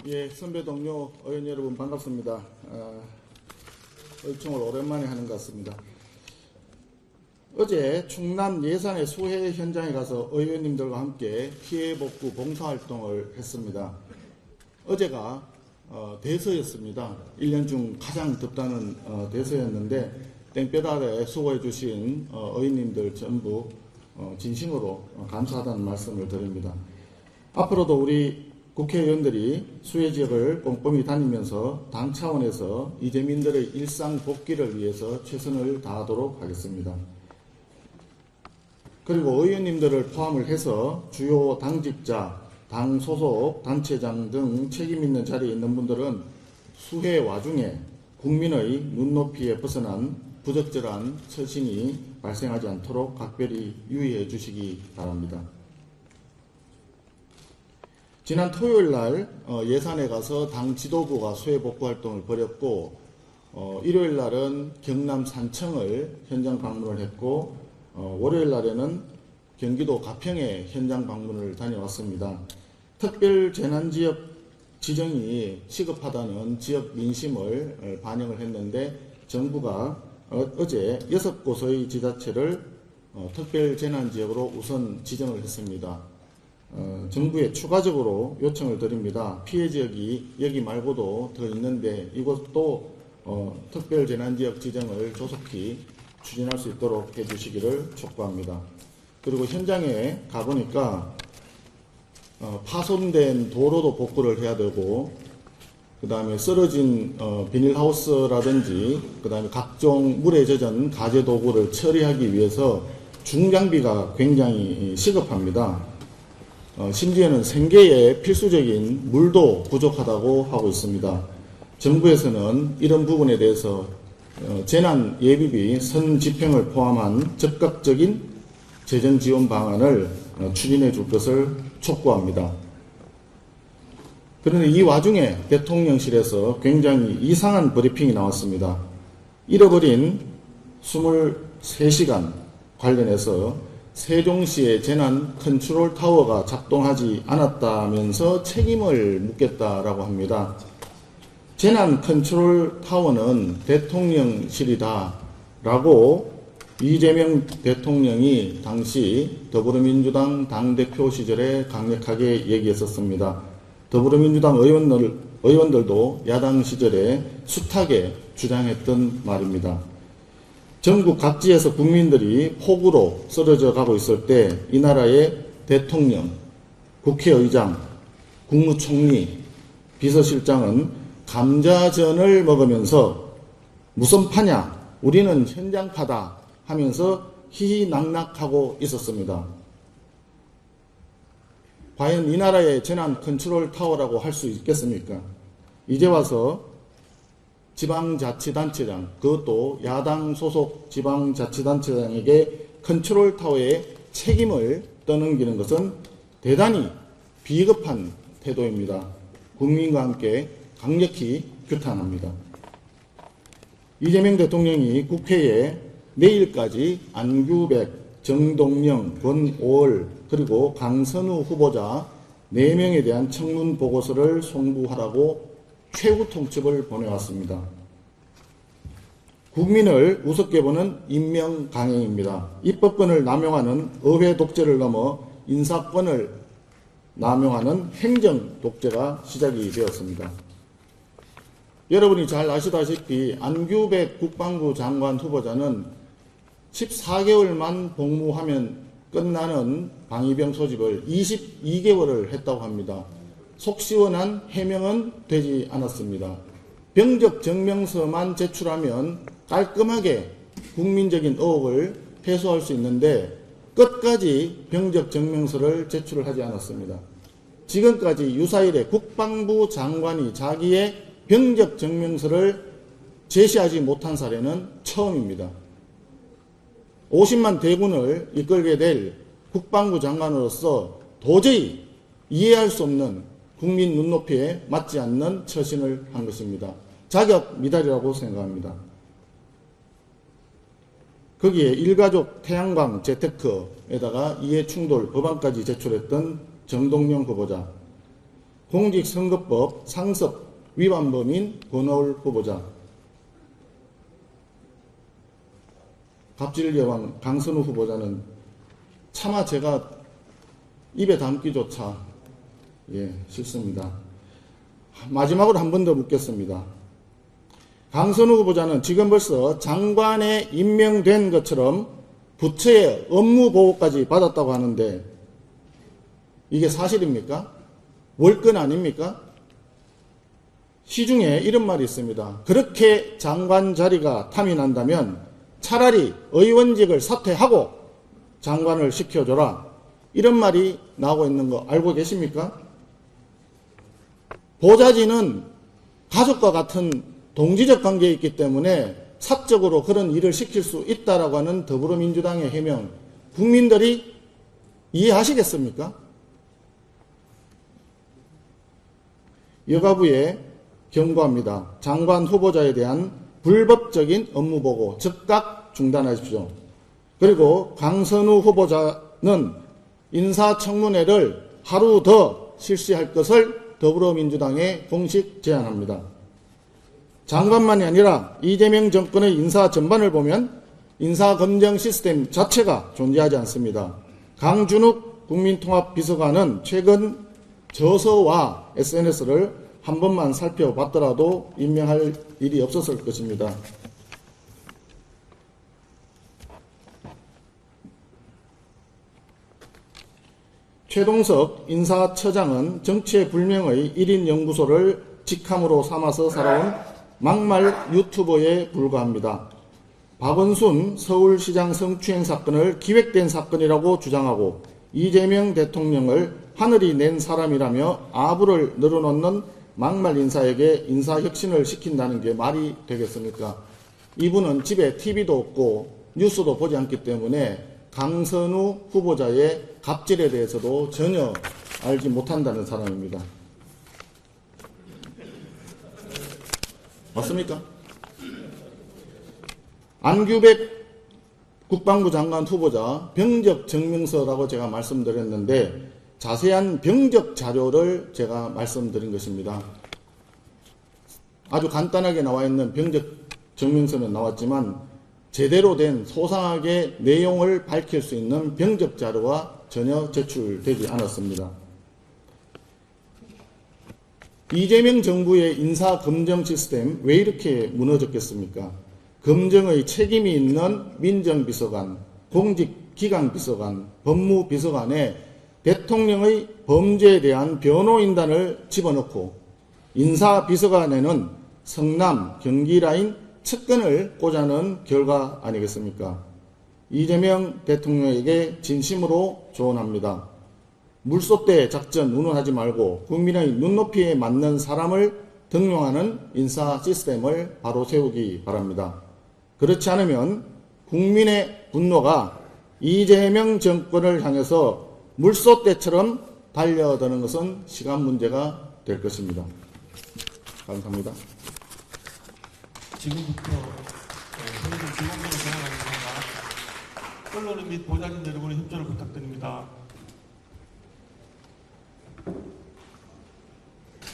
예, 선배 동료 의원 여러분 반갑습니다. 의총을 오랜만에 하는 것 같습니다. 어제 충남 예산의 수해 현장에 가서 의원님들과 함께 피해 복구 봉사활동을 했습니다. 어제가 대서였습니다. 1년 중 가장 덥다는 대서였는데 땡볕 아래 수고해 주신 의원님들 전부 진심으로 감사하다는 말씀을 드립니다. 앞으로도 우리 국회의원들이 수해 지역을 꼼꼼히 다니면서 당 차원에서 이재민들의 일상 복귀를 위해서 최선을 다하도록 하겠습니다. 그리고 의원님들을 포함을 해서 주요 당직자, 당 소속 단체장 등 책임 있는 자리에 있는 분들은 수해 와중에 국민의 눈높이에 벗어난 부적절한 처신이 발생하지 않도록 각별히 유의해 주시기 바랍니다. 지난 토요일 날 예산에 가서 당 지도부가 수해 복구 활동을 벌였고 일요일 날은 경남 산청을 현장 방문을 했고 월요일 날에는 경기도 가평에 현장 방문을 다녀왔습니다. 특별 재난지역 지정이 시급하다는 지역 민심을 반영을 했는데 정부가 어제 6곳의 지자체를 특별 재난지역으로 우선 지정을 했습니다. 정부에 추가적으로 요청을 드립니다. 피해 지역이 여기 말고도 더 있는데 이것도 특별재난지역 지정을 조속히 추진할 수 있도록 해주시기를 촉구합니다. 그리고 현장에 가보니까 파손된 도로도 복구를 해야 되고 그 다음에 쓰러진 비닐하우스라든지 그 다음에 각종 물에 젖은 가재도구를 처리하기 위해서 중장비가 굉장히 시급합니다. 심지어는 생계에 필수적인 물도 부족하다고 하고 있습니다. 정부에서는 이런 부분에 대해서 재난예비비 선집행을 포함한 적극적인 재정지원 방안을 추진해 줄 것을 촉구합니다. 그런데 이 와중에 대통령실에서 굉장히 이상한 브리핑이 나왔습니다. 잃어버린 23시간 관련해서 세종시의 재난 컨트롤 타워가 작동하지 않았다면서 책임을 묻겠다라고 합니다. 재난 컨트롤 타워는 대통령실이다라고 이재명 대통령이 당시 더불어민주당 당대표 시절에 강력하게 얘기했었습니다. 더불어민주당 의원들도 야당 시절에 숱하게 주장했던 말입니다. 전국 각지에서 국민들이 폭우로 쓰러져 가고 있을 때 이 나라의 대통령, 국회의장, 국무총리, 비서실장은 감자전을 먹으면서 무슨 파냐, 우리는 현장파다 하면서 희희낙낙하고 있었습니다. 과연 이 나라의 재난 컨트롤 타워라고 할 수 있겠습니까? 이제 와서 지방자치단체장, 그것도 야당 소속 지방자치단체장에게 컨트롤 타워의 책임을 떠넘기는 것은 대단히 비겁한 태도입니다. 국민과 함께 강력히 규탄합니다. 이재명 대통령이 국회에 내일까지 안규백, 정동영, 권오을 그리고 강선우 후보자 4명에 대한 청문 보고서를 송부하라고 최후 통첩을 보내왔습니다. 국민을 우습게 보는 임명 강행입니다. 입법권을 남용하는 의회 독재를 넘어 인사권을 남용하는 행정 독재가 시작이 되었습니다. 여러분이 잘 아시다시피 안규백 국방부 장관 후보자는 14개월만 복무하면 끝나는 방위병 소집을 22개월을 했다고 합니다. 속 시원한 해명은 되지 않았습니다. 병적 증명서만 제출하면 깔끔하게 국민적인 의혹을 해소할 수 있는데 끝까지 병적 증명서를 제출을 하지 않았습니다. 지금까지 유사일에 국방부 장관이 자기의 병적 증명서를 제시하지 못한 사례는 처음입니다. 50만 대군을 이끌게 될 국방부 장관으로서 도저히 이해할 수 없는 국민 눈높이에 맞지 않는 처신을 한 것입니다. 자격 미달이라고 생각합니다. 거기에 일가족 태양광 재테크에다가 이해충돌 법안까지 제출했던 정동영 후보자, 공직선거법 상습 위반범인 권오을 후보자, 갑질여왕 강선우 후보자는 차마 제가 입에 담기조차 싫습니다. 마지막으로 한 번 더 묻겠습니다. 강선우 후보자는 지금 벌써 장관에 임명된 것처럼 부처의 업무 보고까지 받았다고 하는데 이게 사실입니까? 월권 아닙니까? 시중에 이런 말이 있습니다. 그렇게 장관 자리가 탐이 난다면 차라리 의원직을 사퇴하고 장관을 시켜줘라. 이런 말이 나오고 있는 거 알고 계십니까? 보좌진은 가족과 같은 동지적 관계에 있기 때문에 사적으로 그런 일을 시킬 수 있다라고 하는 더불어민주당의 해명, 국민들이 이해하시겠습니까? 여가부에 경고합니다. 장관 후보자에 대한 불법적인 업무보고 즉각 중단하십시오. 그리고 강선우 후보자는 인사청문회를 하루 더 실시할 것을 더불어민주당에 공식 제안합니다. 장관만이 아니라 이재명 정권의 인사 전반을 보면 인사검증 시스템 자체가 존재하지 않습니다. 강준욱 국민통합비서관은 최근 저서와 SNS를 한 번만 살펴봤더라도 임명할 일이 없었을 것입니다. 최동석 인사처장은 정치의 불명의 1인 연구소를 직함으로 삼아서 살아온 막말 유튜버에 불과합니다. 박원순 서울시장 성추행 사건을 기획된 사건이라고 주장하고 이재명 대통령을 하늘이 낸 사람이라며 아부를 늘어놓는 막말 인사에게 인사혁신을 시킨다는 게 말이 되겠습니까? 이분은 집에 TV도 없고 뉴스도 보지 않기 때문에 강선우 후보자의 갑질에 대해서도 전혀 알지 못한다는 사람입니다. 맞습니까? 안규백 국방부 장관 후보자 병적 증명서라고 제가 말씀드렸는데 자세한 병적 자료를 제가 말씀드린 것입니다. 아주 간단하게 나와 있는 병적 증명서는 나왔지만 제대로 된 소상하게 내용을 밝힐 수 있는 병적 자료가 전혀 제출되지 않았습니다. 이재명 정부의 인사검증 시스템 왜 이렇게 무너졌겠습니까? 검증의 책임이 있는 민정비서관, 공직기강비서관, 법무비서관에 대통령의 범죄에 대한 변호인단을 집어넣고 인사비서관에는 성남, 경기 라인 측근을 꽂아넣은 결과 아니겠습니까? 이재명 대통령에게 진심으로 조언합니다. 물소대 작전 운운하지 말고 국민의 눈높이에 맞는 사람을 등용하는 인사 시스템을 바로 세우기 바랍니다. 그렇지 않으면 국민의 분노가 이재명 정권을 향해서 물소대처럼 달려드는 것은 시간 문제가 될 것입니다. 감사합니다. 지금부터 저희들 질문을 진행하겠습니다. 언론 및 보좌진 여러분의 협조를 부탁드립니다.